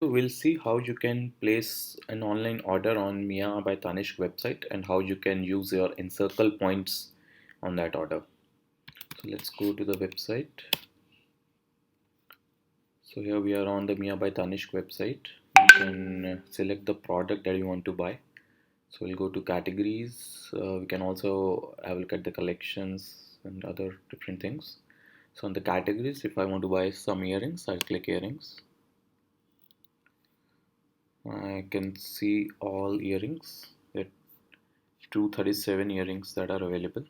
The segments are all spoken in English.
So we'll see how you can place an online order on Mia by Tanishq website and how you can use your encircle points on that order. So let's go to the website. So here we are on the Mia by Tanishq website. You can select the product that you want to buy. So we'll go to categories. We can also have a look at the collections and other different things. So on the categories, if I want to buy some earrings, I'll click earrings. I can see all earrings. There are 237 earrings that are available.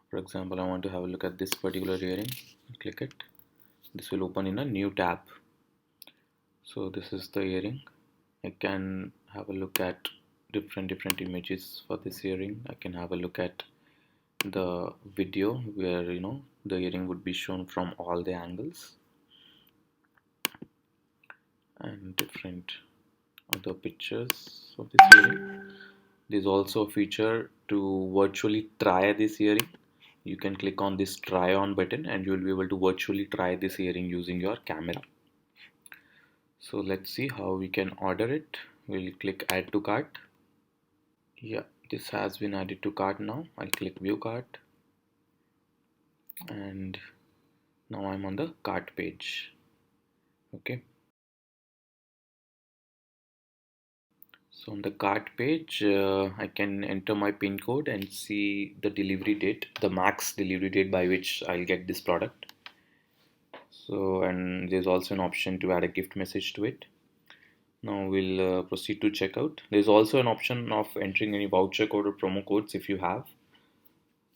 For example, I want to have a look at this particular earring. Click it. This will open in a new tab. So this is the earring. I can have a look at different images for this earring. I can have a look at the video where the earring would be shown from all the angles and different other pictures of this earring. There's also a feature to virtually try this earring. You can click on this try on button and you will be able to virtually try this earring using your camera. So let's see how we can order it. We'll click add to cart. Yeah, this has been added to cart now. I'll click view cart and now I'm on the cart page. Okay. So on the cart page, I can enter my PIN code and see the delivery date, the max delivery date by which I'll get this product. So, and there's also an option to add a gift message to it. Now we'll proceed to checkout. There's also an option of entering any voucher code or promo codes if you have.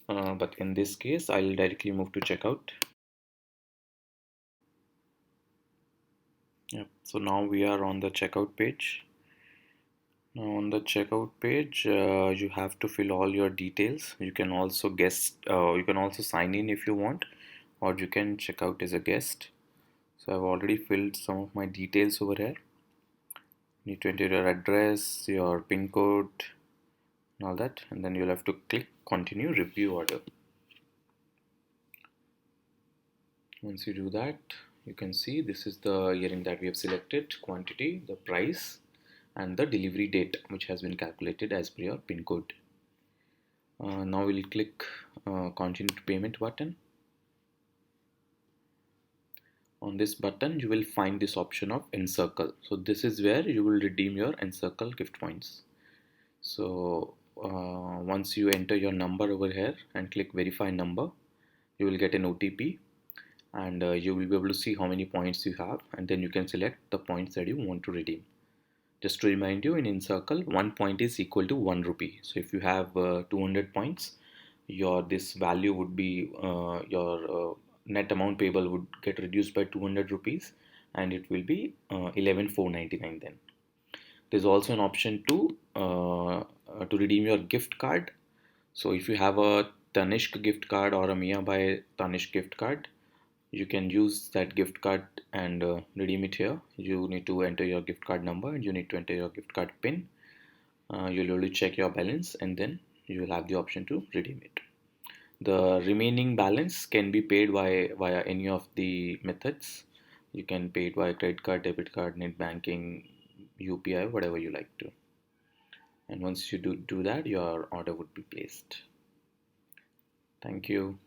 But in this case, I'll directly move to checkout. Yep. So now we are on the checkout page. Now on the checkout page, you have to fill all your details. You can also you can also sign in if you want, or you can check out as a guest. So I've already filled some of my details over here. You need to enter your address, your PIN code, and all that, and then you'll have to click continue review order. Once you do that, you can see this is the earring that we have selected, quantity, the price, and the delivery date, which has been calculated as per your PIN code. Now we'll click continue to payment button. On this button you will find this option of encircle. So this is where you will redeem your encircle gift points. So once you enter your number over here and click verify number, you will get an OTP and you will be able to see how many points you have, and then you can select the points that you want to redeem. Just to remind you, in encircle 1 point is equal to 1 rupee. So if you have 200 points, your this value would be your net amount payable would get reduced by 200 rupees and it will be 11,499 then. There's also an option to redeem your gift card. So if you have a Tanishq gift card or a Mia by Tanishq gift card, you can use that gift card and redeem it here. You need to enter your gift card number and you need to enter your gift card pin. You'll only check your balance and then you will have the option to redeem it. The remaining balance can be paid via any of the methods. You can pay it via credit card, debit card, net banking, UPI, whatever you like to. And once you do that, your order would be placed. Thank you.